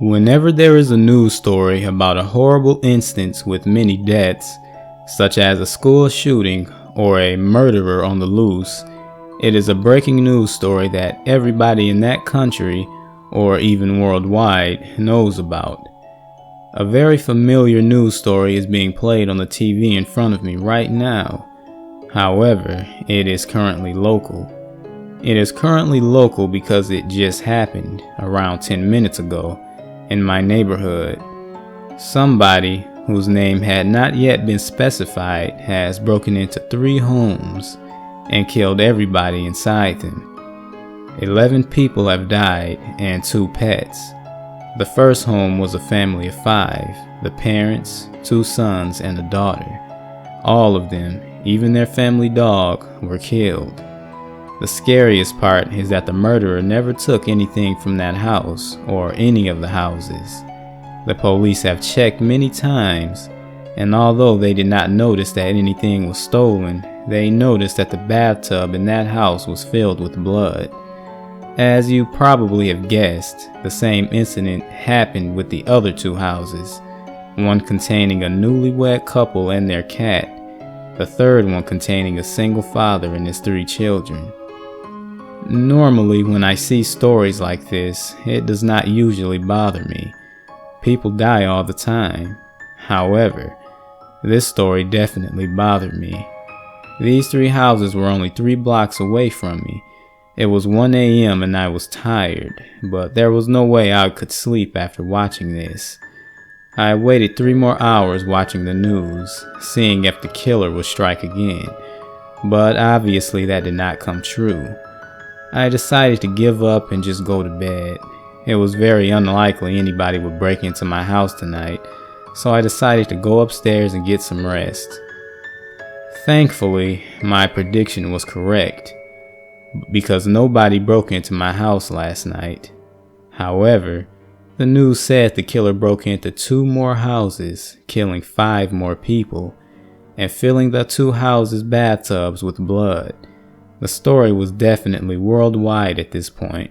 Whenever there is a news story about a horrible instance with many deaths, such as a school shooting or a murderer on the loose, it is a breaking news story that everybody in that country, or even worldwide, knows about. A very familiar news story is being played on the TV in front of me right now. However, it is currently local. It is currently local because it just happened around 10 minutes ago in my neighborhood. Somebody whose name had not yet been specified has broken into 3 homes and killed everybody inside them. 11 people have died and 2 pets. The first home was a family of 5, the parents, 2 sons, and a daughter. All of them, even their family dog, were killed. The scariest part is that the murderer never took anything from that house or any of the houses. The police have checked many times, and although they did not notice that anything was stolen, they noticed that the bathtub in that house was filled with blood. As you probably have guessed, the same incident happened with the other 2 houses, one containing a newlywed couple and their cat, the third one containing a single father and his 3 children. Normally, when I see stories like this, it does not usually bother me. People die all the time. However, this story definitely bothered me. These 3 houses were only 3 blocks away from me. It was 1 a.m. and I was tired, but there was no way I could sleep after watching this. I waited 3 more hours watching the news, seeing if the killer would strike again, but obviously that did not come true. I decided to give up and just go to bed. It was very unlikely anybody would break into my house tonight, so I decided to go upstairs and get some rest. Thankfully, my prediction was correct, because nobody broke into my house last night. However, the news said the killer broke into 2 more houses, killing 5 more people, and filling the 2 houses' bathtubs with blood. The story was definitely worldwide at this point,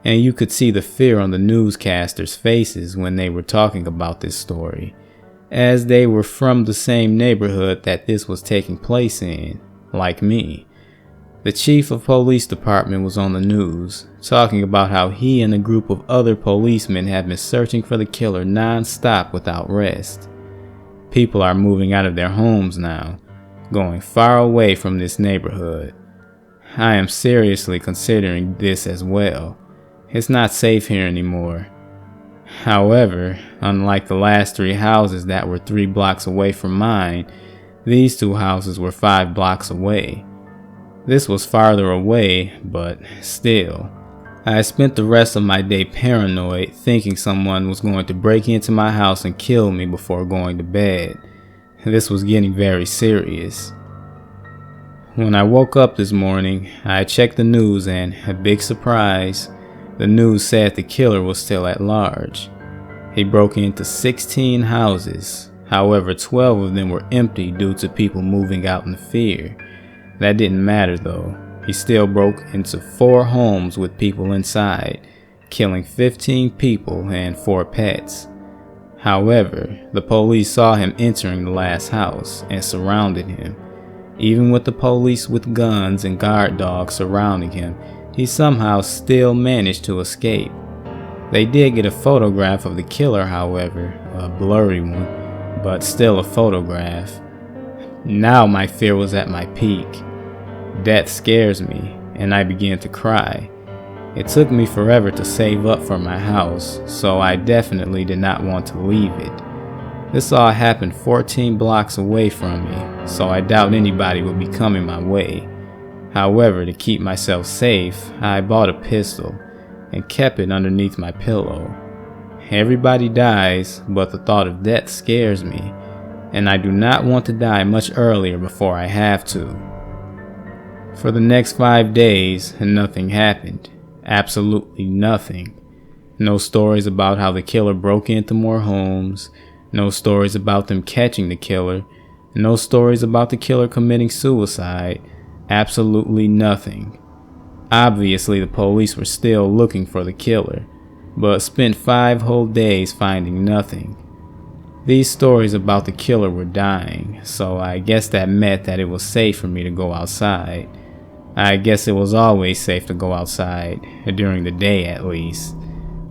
and you could see the fear on the newscasters' faces when they were talking about this story, as they were from the same neighborhood that this was taking place in, like me. The chief of police department was on the news, talking about how he and a group of other policemen have been searching for the killer non-stop without rest. People are moving out of their homes now, going far away from this neighborhood. I am seriously considering this as well. It's not safe here anymore. However, unlike the last 3 houses that were 3 blocks away from mine, these 2 houses were 5 blocks away. This was farther away, but still. I spent the rest of my day paranoid, thinking someone was going to break into my house and kill me before going to bed. This was getting very serious. When I woke up this morning, I checked the news and, a big surprise, the news said the killer was still at large. He broke into 16 houses, however 12 of them were empty due to people moving out in fear. That didn't matter though. He still broke into 4 homes with people inside, killing 15 people and 4 pets. However, the police saw him entering the last house and surrounded him. Even with the police with guns and guard dogs surrounding him, he somehow still managed to escape. They did get a photograph of the killer, however, a blurry one, but still a photograph. Now my fear was at my peak. Death scares me, and I began to cry. It took me forever to save up for my house, so I definitely did not want to leave it. This all happened 14 blocks away from me, so I doubt anybody would be coming my way. However, to keep myself safe, I bought a pistol and kept it underneath my pillow. Everybody dies, but the thought of death scares me, and I do not want to die much earlier before I have to. For the next 5 days, nothing happened. Absolutely nothing. No stories about how the killer broke into more homes. No stories about them catching the killer. No stories about the killer committing suicide. Absolutely nothing. Obviously, the police were still looking for the killer. but spent 5 whole days finding nothing. These stories about the killer were dying, so I guess that meant that it was safe for me to go outside. I guess it was always safe to go outside, during the day at least.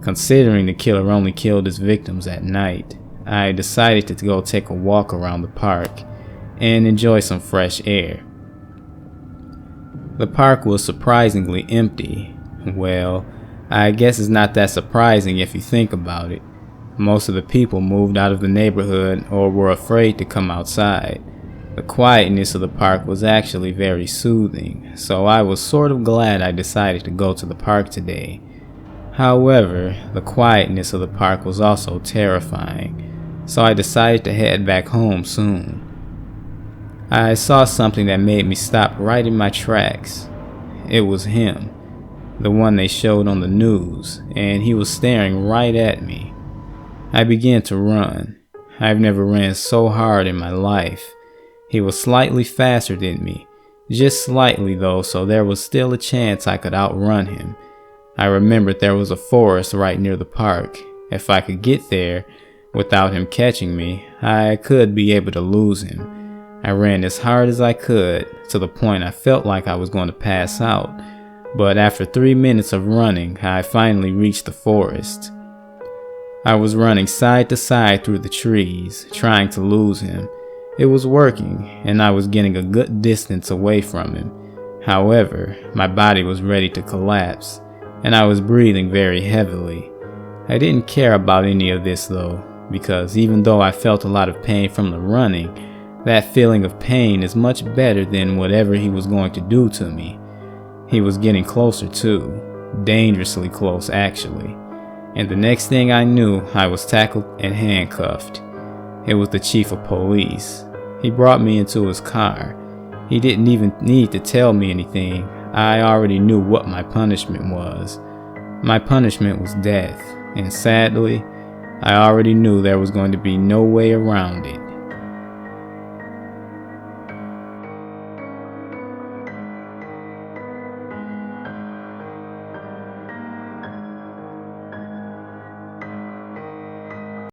Considering the killer only killed his victims at night, I decided to go take a walk around the park and enjoy some fresh air. The park was surprisingly empty. Well, I guess it's not that surprising if you think about it. Most of the people moved out of the neighborhood or were afraid to come outside. The quietness of the park was actually very soothing, so I was sort of glad I decided to go to the park today. However, the quietness of the park was also terrifying, so I decided to head back home soon. I saw something that made me stop right in my tracks. It was him, the one they showed on the news, and he was staring right at me. I began to run. I've never ran so hard in my life. He was slightly faster than me, just slightly though, so there was still a chance I could outrun him. I remembered there was a forest right near the park. If I could get there without him catching me, I could be able to lose him. I ran as hard as I could, to the point I felt like I was going to pass out, but after 3 minutes of running, I finally reached the forest. I was running side to side through the trees, trying to lose him. It was working, and I was getting a good distance away from him. However, my body was ready to collapse, and I was breathing very heavily. I didn't care about any of this though, because even though I felt a lot of pain from the running, that feeling of pain is much better than whatever he was going to do to me. He was getting closer too, dangerously close actually. And the next thing I knew, I was tackled and handcuffed. It was the chief of police. He brought me into his car. He didn't even need to tell me anything. I already knew what my punishment was. My punishment was death, and sadly, I already knew there was going to be no way around it.